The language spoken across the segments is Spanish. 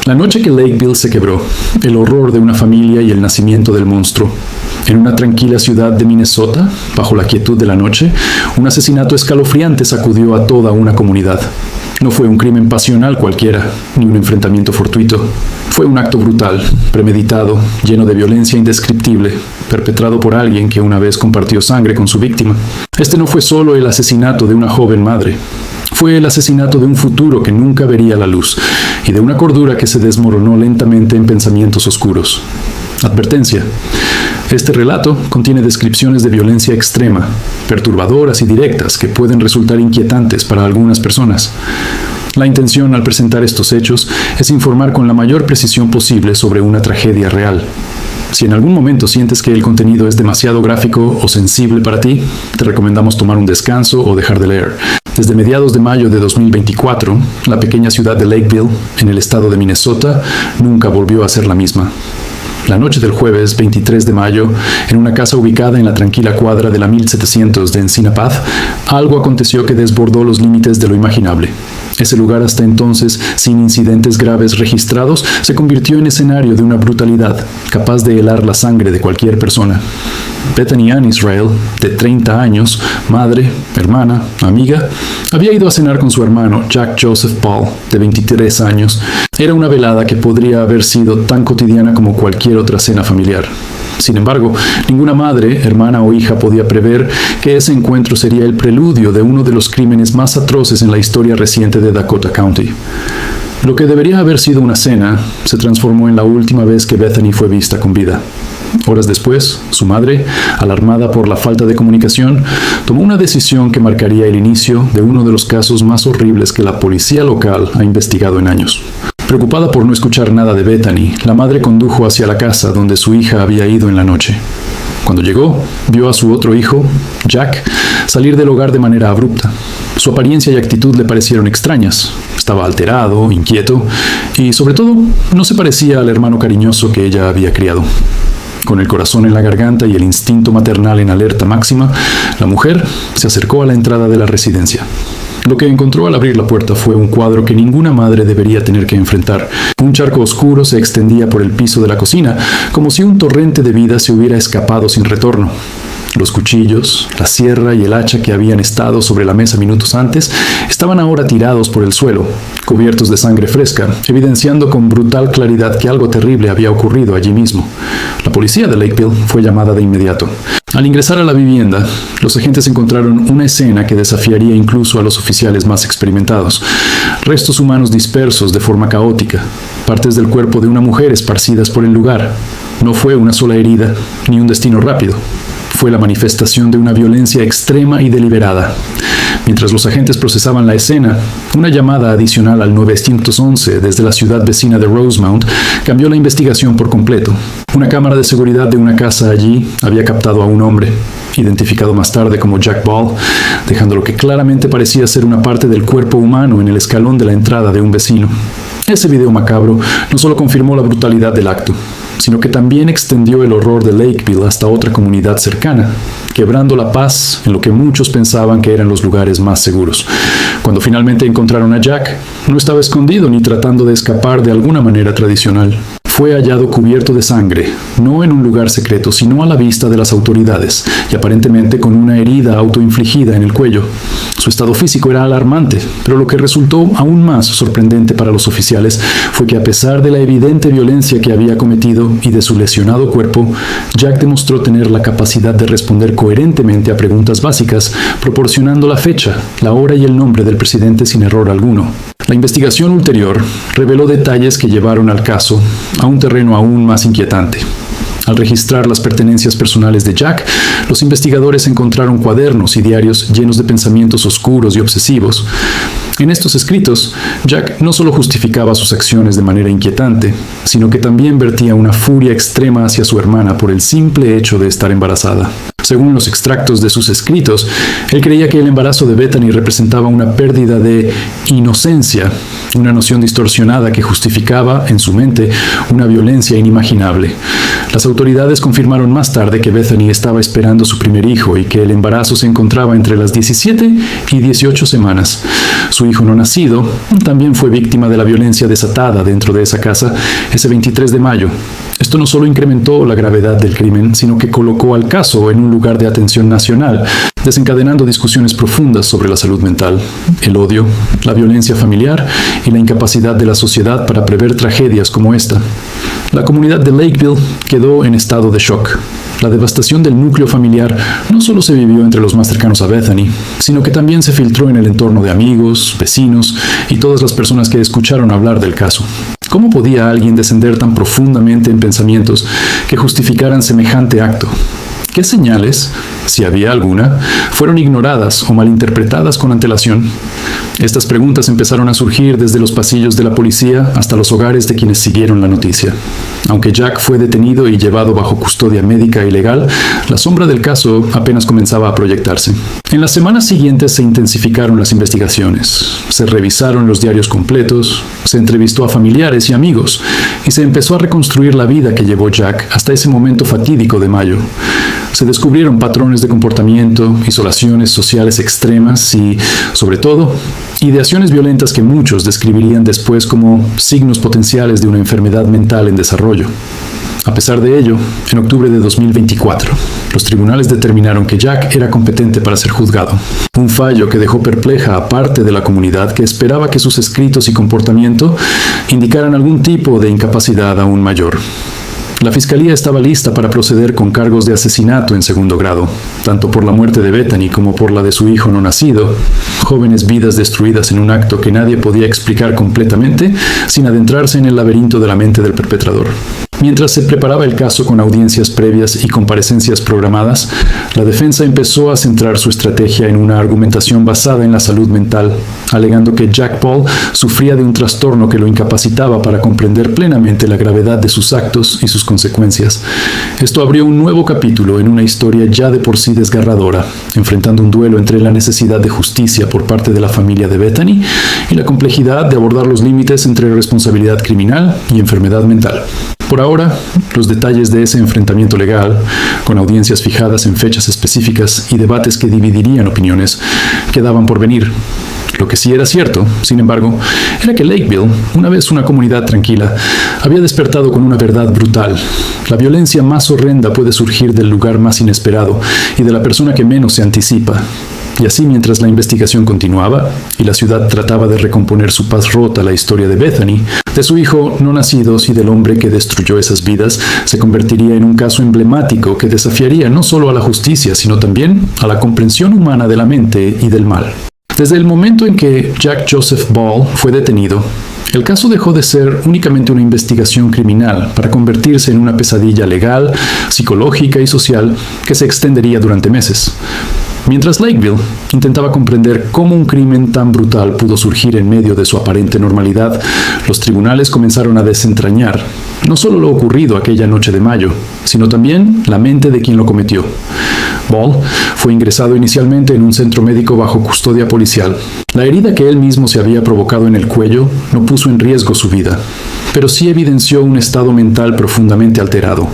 La noche que Lakeville se quebró, el horror de una familia y el nacimiento del monstruo. En una tranquila ciudad de Minnesota, bajo la quietud de la noche, un asesinato escalofriante sacudió a toda una comunidad. No fue un crimen pasional cualquiera, ni un enfrentamiento fortuito. Fue un acto brutal, premeditado, lleno de violencia indescriptible, perpetrado por alguien que una vez compartió sangre con su víctima. Este no fue solo el asesinato de una joven madre. Fue el asesinato de un futuro que nunca vería la luz y de una cordura que se desmoronó lentamente en pensamientos oscuros. Advertencia. Este relato contiene descripciones de violencia extrema, perturbadoras y directas que pueden resultar inquietantes para algunas personas. La intención al presentar estos hechos es informar con la mayor precisión posible sobre una tragedia real. Si en algún momento sientes que el contenido es demasiado gráfico o sensible para ti, te recomendamos tomar un descanso o dejar de leer. Desde mediados de mayo de 2024, la pequeña ciudad de Lakeville, en el estado de Minnesota, nunca volvió a ser la misma. La noche del jueves 23 de mayo, en una casa ubicada en la tranquila cuadra de la 1700 de Encina Path, algo aconteció que desbordó los límites de lo imaginable. Ese lugar hasta entonces, sin incidentes graves registrados, se convirtió en escenario de una brutalidad capaz de helar la sangre de cualquier persona. Bethany Ann Israel, de 30 años, madre, hermana, amiga, había ido a cenar con su hermano Jack Joseph Paul, de 23 años. Era una velada que podría haber sido tan cotidiana como cualquier otra cena familiar. Sin embargo, ninguna madre, hermana o hija podía prever que ese encuentro sería el preludio de uno de los crímenes más atroces en la historia reciente de Dakota County. Lo que debería haber sido una cena se transformó en la última vez que Bethany fue vista con vida. Horas después, su madre, alarmada por la falta de comunicación, tomó una decisión que marcaría el inicio de uno de los casos más horribles que la policía local ha investigado en años. Preocupada por no escuchar nada de Bethany, la madre condujo hacia la casa donde su hija había ido en la noche. Cuando llegó, vio a su otro hijo, Jack, salir del hogar de manera abrupta. Su apariencia y actitud le parecieron extrañas. Estaba alterado, inquieto y, sobre todo, no se parecía al hermano cariñoso que ella había criado. Con el corazón en la garganta y el instinto maternal en alerta máxima, la mujer se acercó a la entrada de la residencia. Lo que encontró al abrir la puerta fue un cuadro que ninguna madre debería tener que enfrentar. Un charco oscuro se extendía por el piso de la cocina, como si un torrente de vida se hubiera escapado sin retorno. Los cuchillos, la sierra y el hacha que habían estado sobre la mesa minutos antes estaban ahora tirados por el suelo, cubiertos de sangre fresca, evidenciando con brutal claridad que algo terrible había ocurrido allí mismo. La policía de Lakeville fue llamada de inmediato. Al ingresar a la vivienda, los agentes encontraron una escena que desafiaría incluso a los oficiales más experimentados. Restos humanos dispersos de forma caótica, partes del cuerpo de una mujer esparcidas por el lugar. No fue una sola herida, ni un destino rápido. Fue la manifestación de una violencia extrema y deliberada. Mientras los agentes procesaban la escena, una llamada adicional al 911 desde la ciudad vecina de Rosemount cambió la investigación por completo. Una cámara de seguridad de una casa allí había captado a un hombre, identificado más tarde como Jack Ball, dejando lo que claramente parecía ser una parte del cuerpo humano en el escalón de la entrada de un vecino. Ese video macabro no solo confirmó la brutalidad del acto, sino que también extendió el horror de Lakeville hasta otra comunidad cercana, quebrando la paz en lo que muchos pensaban que eran los lugares más seguros. Cuando finalmente encontraron a Jack, no estaba escondido ni tratando de escapar de alguna manera tradicional. Fue hallado cubierto de sangre, no en un lugar secreto, sino a la vista de las autoridades, y aparentemente con una herida autoinfligida en el cuello. Su estado físico era alarmante, pero lo que resultó aún más sorprendente para los oficiales fue que a pesar de la evidente violencia que había cometido y de su lesionado cuerpo, Jack demostró tener la capacidad de responder coherentemente a preguntas básicas, proporcionando la fecha, la hora y el nombre del presidente sin error alguno. La investigación ulterior reveló detalles que llevaron al caso a un terreno aún más inquietante. Al registrar las pertenencias personales de Jack, los investigadores encontraron cuadernos y diarios llenos de pensamientos oscuros y obsesivos. En estos escritos, Jack no solo justificaba sus acciones de manera inquietante, sino que también vertía una furia extrema hacia su hermana por el simple hecho de estar embarazada. Según los extractos de sus escritos, él creía que el embarazo de Bethany representaba una pérdida de inocencia, una noción distorsionada que justificaba, en su mente, una violencia inimaginable. Las autoridades confirmaron más tarde que Bethany estaba esperando su primer hijo y que el embarazo se encontraba entre las 17 y 18 semanas. Su su hijo no nacido, también fue víctima de la violencia desatada dentro de esa casa ese 23 de mayo. Esto no solo incrementó la gravedad del crimen, sino que colocó al caso en un lugar de atención nacional, desencadenando discusiones profundas sobre la salud mental, el odio, la violencia familiar y la incapacidad de la sociedad para prever tragedias como esta. La comunidad de Lakeville quedó en estado de shock. La devastación del núcleo familiar no solo se vivió entre los más cercanos a Bethany, sino que también se filtró en el entorno de amigos, vecinos y todas las personas que escucharon hablar del caso. ¿Cómo podía alguien descender tan profundamente en pensamientos que justificaran semejante acto? ¿Qué señales, si había alguna, fueron ignoradas o malinterpretadas con antelación? Estas preguntas empezaron a surgir desde los pasillos de la policía hasta los hogares de quienes siguieron la noticia. Aunque Jack fue detenido y llevado bajo custodia médica y legal, la sombra del caso apenas comenzaba a proyectarse. En las semanas siguientes se intensificaron las investigaciones, se revisaron los diarios completos, se entrevistó a familiares y amigos, y se empezó a reconstruir la vida que llevó Jack hasta ese momento fatídico de mayo. Se descubrieron patrones de comportamiento, isolaciones sociales extremas y, sobre todo, ideaciones violentas que muchos describirían después como signos potenciales de una enfermedad mental en desarrollo. A pesar de ello, en octubre de 2024, los tribunales determinaron que Jack era competente para ser juzgado. Un fallo que dejó perpleja a parte de la comunidad que esperaba que sus escritos y comportamiento indicaran algún tipo de incapacidad aún mayor. La fiscalía estaba lista para proceder con cargos de asesinato en segundo grado, tanto por la muerte de Bethany como por la de su hijo no nacido, jóvenes vidas destruidas en un acto que nadie podía explicar completamente sin adentrarse en el laberinto de la mente del perpetrador. Mientras se preparaba el caso con audiencias previas y comparecencias programadas, la defensa empezó a centrar su estrategia en una argumentación basada en la salud mental, alegando que Jack Paul sufría de un trastorno que lo incapacitaba para comprender plenamente la gravedad de sus actos y sus consecuencias. Esto abrió un nuevo capítulo en una historia ya de por sí desgarradora, enfrentando un duelo entre la necesidad de justicia por parte de la familia de Bethany y la complejidad de abordar los límites entre responsabilidad criminal y enfermedad mental. Por ahora, los detalles de ese enfrentamiento legal, con audiencias fijadas en fechas específicas y debates que dividirían opiniones, quedaban por venir. Lo que sí era cierto, sin embargo, era que Lakeville, una vez una comunidad tranquila, había despertado con una verdad brutal. La violencia más horrenda puede surgir del lugar más inesperado y de la persona que menos se anticipa. Y así, mientras la investigación continuaba y la ciudad trataba de recomponer su paz rota, la historia de Bethany, de su hijo no nacido y del hombre que destruyó esas vidas, se convertiría en un caso emblemático que desafiaría no solo a la justicia, sino también a la comprensión humana de la mente y del mal. Desde el momento en que Jack Joseph Ball fue detenido, el caso dejó de ser únicamente una investigación criminal para convertirse en una pesadilla legal, psicológica y social que se extendería durante meses. Mientras Lakeville intentaba comprender cómo un crimen tan brutal pudo surgir en medio de su aparente normalidad, los tribunales comenzaron a desentrañar no solo lo ocurrido aquella noche de mayo, sino también la mente de quien lo cometió. Ball fue ingresado inicialmente en un centro médico bajo custodia policial. La herida que él mismo se había provocado en el cuello no puso en riesgo su vida, pero sí evidenció un estado mental profundamente alterado.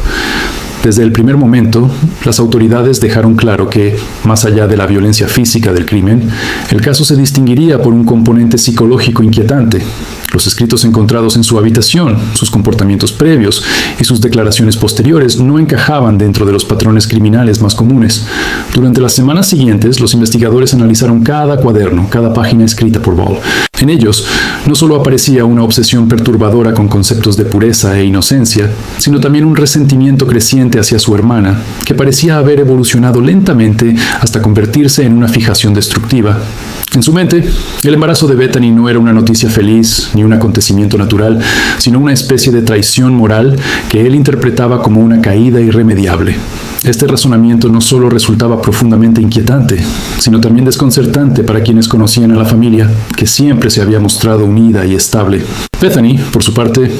Desde el primer momento, las autoridades dejaron claro que, más allá de la violencia física del crimen, el caso se distinguiría por un componente psicológico inquietante. Los escritos encontrados en su habitación, sus comportamientos previos y sus declaraciones posteriores no encajaban dentro de los patrones criminales más comunes. Durante las semanas siguientes, los investigadores analizaron cada cuaderno, cada página escrita por Ball. En ellos, no solo aparecía una obsesión perturbadora con conceptos de pureza e inocencia, sino también un resentimiento creciente hacia su hermana, que parecía haber evolucionado lentamente hasta convertirse en una fijación destructiva. En su mente, el embarazo de Bethany no era una noticia feliz ni un acontecimiento natural, sino una especie de traición moral que él interpretaba como una caída irremediable. Este razonamiento no solo resultaba profundamente inquietante, sino también desconcertante para quienes conocían a la familia, que siempre se había mostrado unida y estable. Bethany, por su parte,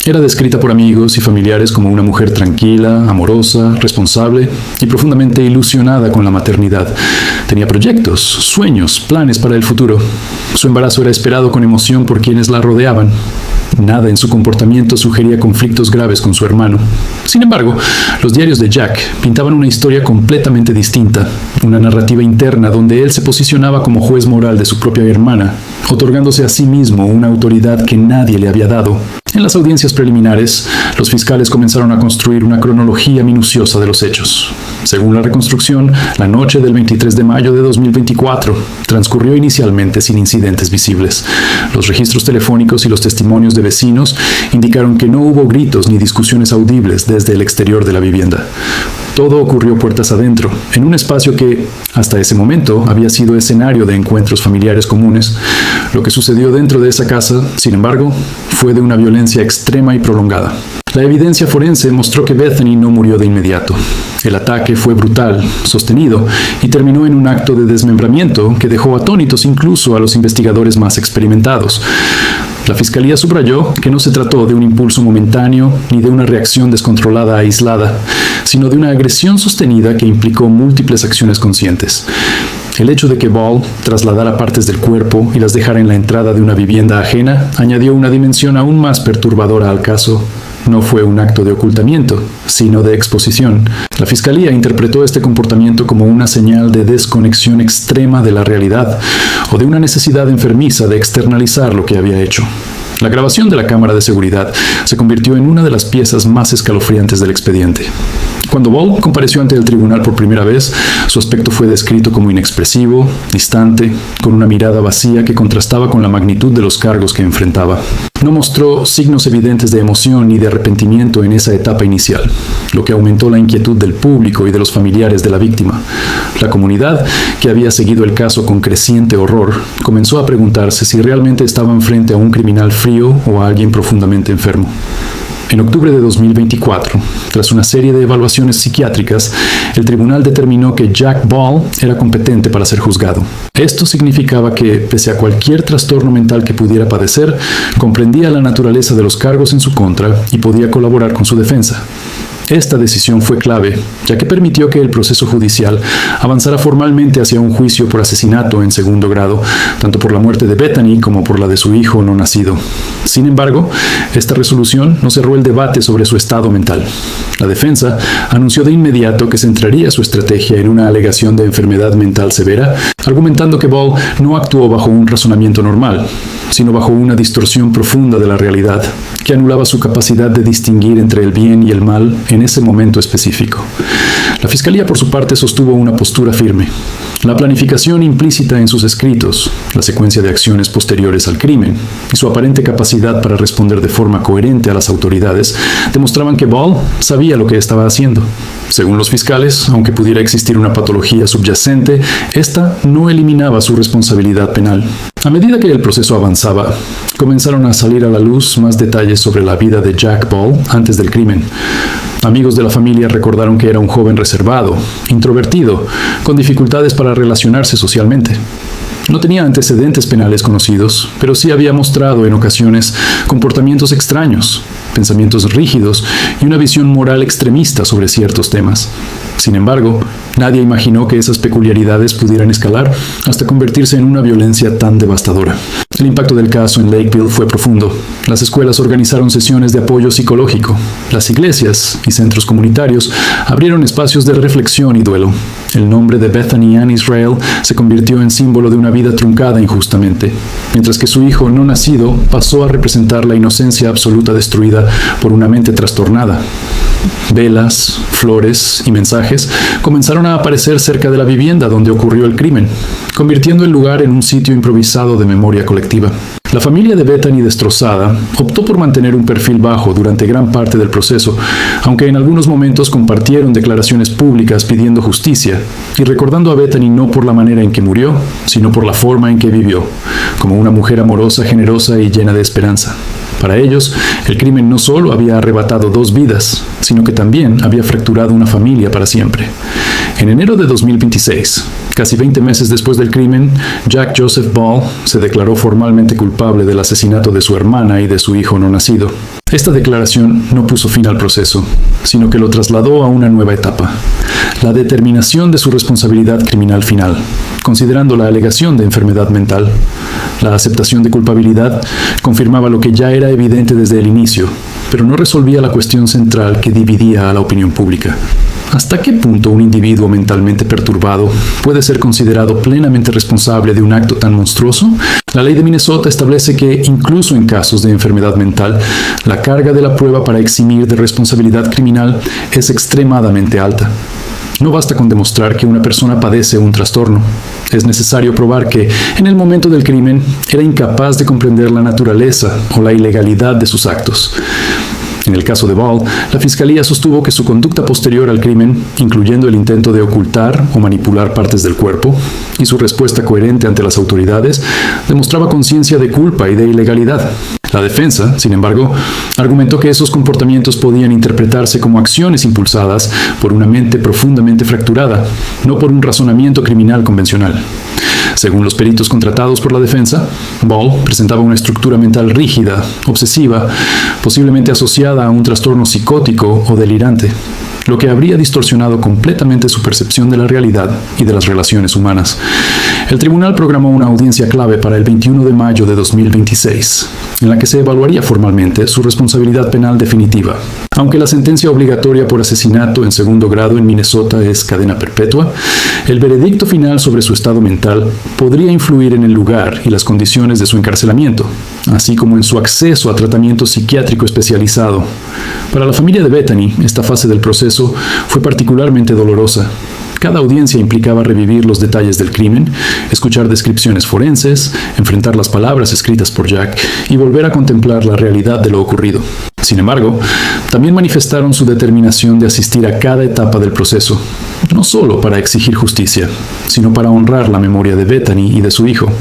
era descrita por amigos y familiares como una mujer tranquila, amorosa, responsable y profundamente ilusionada con la maternidad. Tenía proyectos, sueños, planes para el futuro. Su embarazo era esperado con emoción por quienes la rodeaban. Nada en su comportamiento sugería conflictos graves con su hermano. Sin embargo, los diarios de Jack pintaban una historia completamente distinta, una narrativa interna donde él se posicionaba como juez moral de su propia hermana, otorgándose a sí mismo una autoridad que nadie le había dado. En las audiencias preliminares, los fiscales comenzaron a construir una cronología minuciosa de los hechos. Según la reconstrucción, la noche del 23 de mayo de 2024 transcurrió inicialmente sin incidentes visibles. Los registros telefónicos y los testimonios de vecinos indicaron que no hubo gritos ni discusiones audibles desde el exterior de la vivienda. Todo ocurrió puertas adentro, en un espacio que, hasta ese momento, había sido escenario de encuentros familiares comunes. Lo que sucedió dentro de esa casa, sin embargo, fue de una violencia extrema y prolongada. La evidencia forense mostró que Bethany no murió de inmediato. El ataque fue brutal, sostenido, y terminó en un acto de desmembramiento que dejó atónitos incluso a los investigadores más experimentados. La fiscalía subrayó que no se trató de un impulso momentáneo ni de una reacción descontrolada aislada, sino de una agresión sostenida que implicó múltiples acciones conscientes. El hecho de que Ball trasladara partes del cuerpo y las dejara en la entrada de una vivienda ajena añadió una dimensión aún más perturbadora al caso. No fue un acto de ocultamiento, sino de exposición. La fiscalía interpretó este comportamiento como una señal de desconexión extrema de la realidad o de una necesidad enfermiza de externalizar lo que había hecho. La grabación de la cámara de seguridad se convirtió en una de las piezas más escalofriantes del expediente. Cuando Ball compareció ante el tribunal por primera vez, su aspecto fue descrito como inexpresivo, distante, con una mirada vacía que contrastaba con la magnitud de los cargos que enfrentaba. No mostró signos evidentes de emoción ni de arrepentimiento en esa etapa inicial, lo que aumentó la inquietud del público y de los familiares de la víctima. La comunidad, que había seguido el caso con creciente horror, comenzó a preguntarse si realmente estaban frente a un criminal frío o a alguien profundamente enfermo. En octubre de 2024, tras una serie de evaluaciones psiquiátricas, el tribunal determinó que Jack Ball era competente para ser juzgado. Esto significaba que, pese a cualquier trastorno mental que pudiera padecer, comprendía la naturaleza de los cargos en su contra y podía colaborar con su defensa. Esta decisión fue clave, ya que permitió que el proceso judicial avanzara formalmente hacia un juicio por asesinato en segundo grado, tanto por la muerte de Bethany como por la de su hijo no nacido. Sin embargo, esta resolución no cerró el debate sobre su estado mental. La defensa anunció de inmediato que centraría su estrategia en una alegación de enfermedad mental severa, argumentando que Ball no actuó bajo un razonamiento normal, sino bajo una distorsión profunda de la realidad, que anulaba su capacidad de distinguir entre el bien y el mal en ese momento específico. La fiscalía, por su parte, sostuvo una postura firme. La planificación implícita en sus escritos, la secuencia de acciones posteriores al crimen y su aparente capacidad para responder de forma coherente a las autoridades demostraban que Ball sabía lo que estaba haciendo. Según los fiscales, aunque pudiera existir una patología subyacente, esta no eliminaba su responsabilidad penal. A medida que el proceso avanzaba, comenzaron a salir a la luz más detalles sobre la vida de Jack Ball antes del crimen. Amigos de la familia recordaron que era un joven reservado, introvertido, con dificultades para relacionarse socialmente. No tenía antecedentes penales conocidos, pero sí había mostrado en ocasiones comportamientos extraños, pensamientos rígidos y una visión moral extremista sobre ciertos temas. Sin embargo, nadie imaginó que esas peculiaridades pudieran escalar hasta convertirse en una violencia tan devastadora. El impacto del caso en Lakeville fue profundo. Las escuelas organizaron sesiones de apoyo psicológico. Las iglesias y centros comunitarios abrieron espacios de reflexión y duelo. El nombre de Bethany Ann Israel se convirtió en símbolo de una vida truncada injustamente, mientras que su hijo no nacido pasó a representar la inocencia absoluta destruida por una mente trastornada. Velas, flores y mensajes comenzaron a aparecer cerca de la vivienda donde ocurrió el crimen, convirtiendo el lugar en un sitio improvisado de memoria colectiva. La familia de Bethany, destrozada, optó por mantener un perfil bajo durante gran parte del proceso, aunque en algunos momentos compartieron declaraciones públicas pidiendo justicia y recordando a Bethany no por la manera en que murió, sino por la forma en que vivió, como una mujer amorosa, generosa y llena de esperanza. Para ellos, el crimen no solo había arrebatado 2 vidas, sino que también había fracturado una familia para siempre. En enero de 2026, Casi 20 meses después del crimen, Jack Joseph Ball se declaró formalmente culpable del asesinato de su hermana y de su hijo no nacido. Esta declaración no puso fin al proceso, sino que lo trasladó a una nueva etapa: la determinación de su responsabilidad criminal final, considerando la alegación de enfermedad mental. La aceptación de culpabilidad confirmaba lo que ya era evidente desde el inicio, pero no resolvía la cuestión central que dividía a la opinión pública. ¿Hasta qué punto un individuo mentalmente perturbado puede ser considerado plenamente responsable de un acto tan monstruoso? La ley de Minnesota establece que, incluso en casos de enfermedad mental, la carga de la prueba para eximir de responsabilidad criminal es extremadamente alta. No basta con demostrar que una persona padece un trastorno. Es necesario probar que, en el momento del crimen, era incapaz de comprender la naturaleza o la ilegalidad de sus actos. En el caso de Ball, la fiscalía sostuvo que su conducta posterior al crimen, incluyendo el intento de ocultar o manipular partes del cuerpo, y su respuesta coherente ante las autoridades, demostraba conciencia de culpa y de ilegalidad. La defensa, sin embargo, argumentó que esos comportamientos podían interpretarse como acciones impulsadas por una mente profundamente fracturada, no por un razonamiento criminal convencional. Según los peritos contratados por la defensa, Ball presentaba una estructura mental rígida, obsesiva, posiblemente asociada a un trastorno psicótico o delirante, lo que habría distorsionado completamente su percepción de la realidad y de las relaciones humanas. El tribunal programó una audiencia clave para el 21 de mayo de 2026, en la que se evaluaría formalmente su responsabilidad penal definitiva. Aunque la sentencia obligatoria por asesinato en segundo grado en Minnesota es cadena perpetua, el veredicto final sobre su estado mental podría influir en el lugar y las condiciones de su encarcelamiento, así como en su acceso a tratamiento psiquiátrico especializado. Para la familia de Bethany, esta fase del proceso fue particularmente dolorosa. Cada audiencia implicaba revivir los detalles del crimen, escuchar descripciones forenses, enfrentar las palabras escritas por Jack y volver a contemplar la realidad de lo ocurrido. Sin embargo, también manifestaron su determinación de asistir a cada etapa del proceso, no solo para exigir justicia, sino para honrar la memoria de Bethany y de su hijo.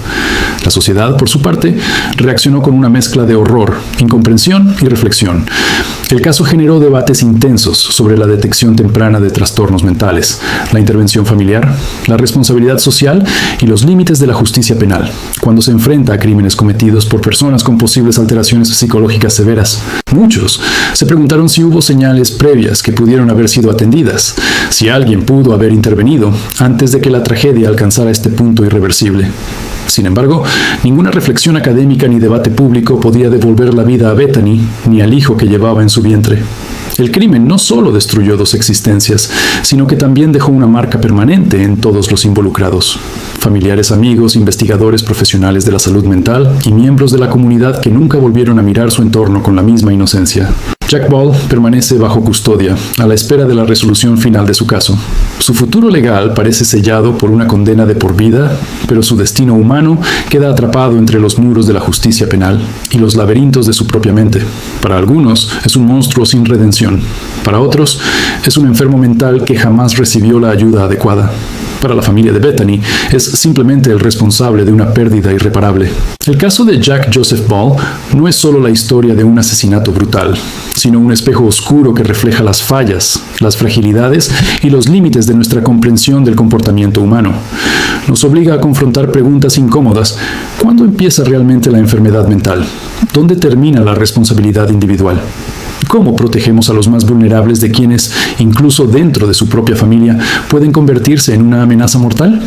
La sociedad, por su parte, reaccionó con una mezcla de horror, incomprensión y reflexión. El caso generó debates intensos sobre la detección temprana de trastornos mentales, la intervención familiar, la responsabilidad social y los límites de la justicia penal, cuando se enfrenta a crímenes cometidos por personas con posibles alteraciones psicológicas severas. Muchos se preguntaron si hubo señales previas que pudieron haber sido atendidas, si alguien pudo haber intervenido antes de que la tragedia alcanzara este punto irreversible. Sin embargo, ninguna reflexión académica ni debate público podía devolver la vida a Bethany ni al hijo que llevaba en su vientre. El crimen no solo destruyó dos existencias, sino que también dejó una marca permanente en todos los involucrados. Familiares, amigos, investigadores profesionales de la salud mental y miembros de la comunidad que nunca volvieron a mirar su entorno con la misma inocencia. Jack Ball permanece bajo custodia, a la espera de la resolución final de su caso. Su futuro legal parece sellado por una condena de por vida, pero su destino humano queda atrapado entre los muros de la justicia penal y los laberintos de su propia mente. Para algunos es un monstruo sin redención. Para otros es un enfermo mental que jamás recibió la ayuda adecuada. Para la familia de Bethany, es simplemente el responsable de una pérdida irreparable. El caso de Jack Joseph Ball no es solo la historia de un asesinato brutal, sino un espejo oscuro que refleja las fallas, las fragilidades y los límites de nuestra comprensión del comportamiento humano. Nos obliga a confrontar preguntas incómodas. ¿Cuándo empieza realmente la enfermedad mental? ¿Dónde termina la responsabilidad individual? ¿Cómo protegemos a los más vulnerables de quienes, incluso dentro de su propia familia, pueden convertirse en una amenaza mortal?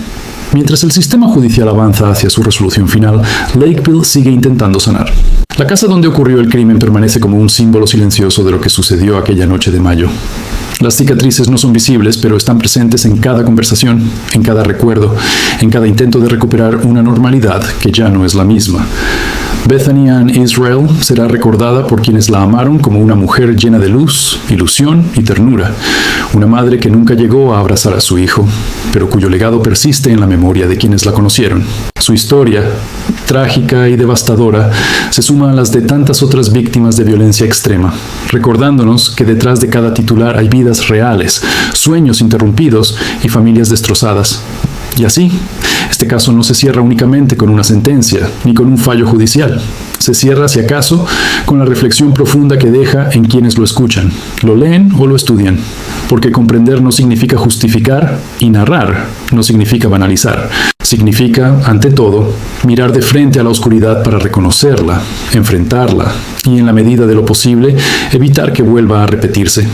Mientras el sistema judicial avanza hacia su resolución final, Lakeville sigue intentando sanar. La casa donde ocurrió el crimen permanece como un símbolo silencioso de lo que sucedió aquella noche de mayo. Las cicatrices no son visibles, pero están presentes en cada conversación, en cada recuerdo, en cada intento de recuperar una normalidad que ya no es la misma. Bethany Ann Israel será recordada por quienes la amaron como una mujer llena de luz, ilusión y ternura, una madre que nunca llegó a abrazar a su hijo, pero cuyo legado persiste en la memoria de quienes la conocieron. Su historia, trágica y devastadora, se suma a las de tantas otras víctimas de violencia extrema, recordándonos que detrás de cada titular hay vidas reales, sueños interrumpidos y familias destrozadas. Y así, este caso no se cierra únicamente con una sentencia, ni con un fallo judicial. Se Se cierra, si acaso, con la reflexión profunda que deja en quienes lo escuchan, lo leen o lo estudian, porque comprender no significa justificar y narrar no significa banalizar. Significa, ante todo, mirar de frente a la oscuridad para reconocerla, enfrentarla y, en la medida de lo posible, evitar que vuelva a repetirse.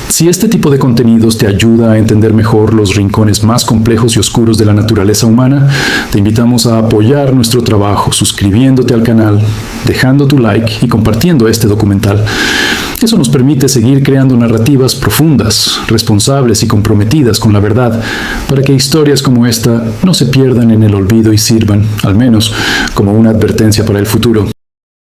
Si este tipo de contenidos te ayuda a entender mejor los rincones más complejos y oscuros de la naturaleza humana, te invitamos a apoyar nuestro trabajo suscribiéndote al canal, dejando tu like y compartiendo este documental. Eso nos permite seguir creando narrativas profundas, responsables y comprometidas con la verdad, para que historias como esta no se pierdan en el olvido y sirvan, al menos, como una advertencia para el futuro.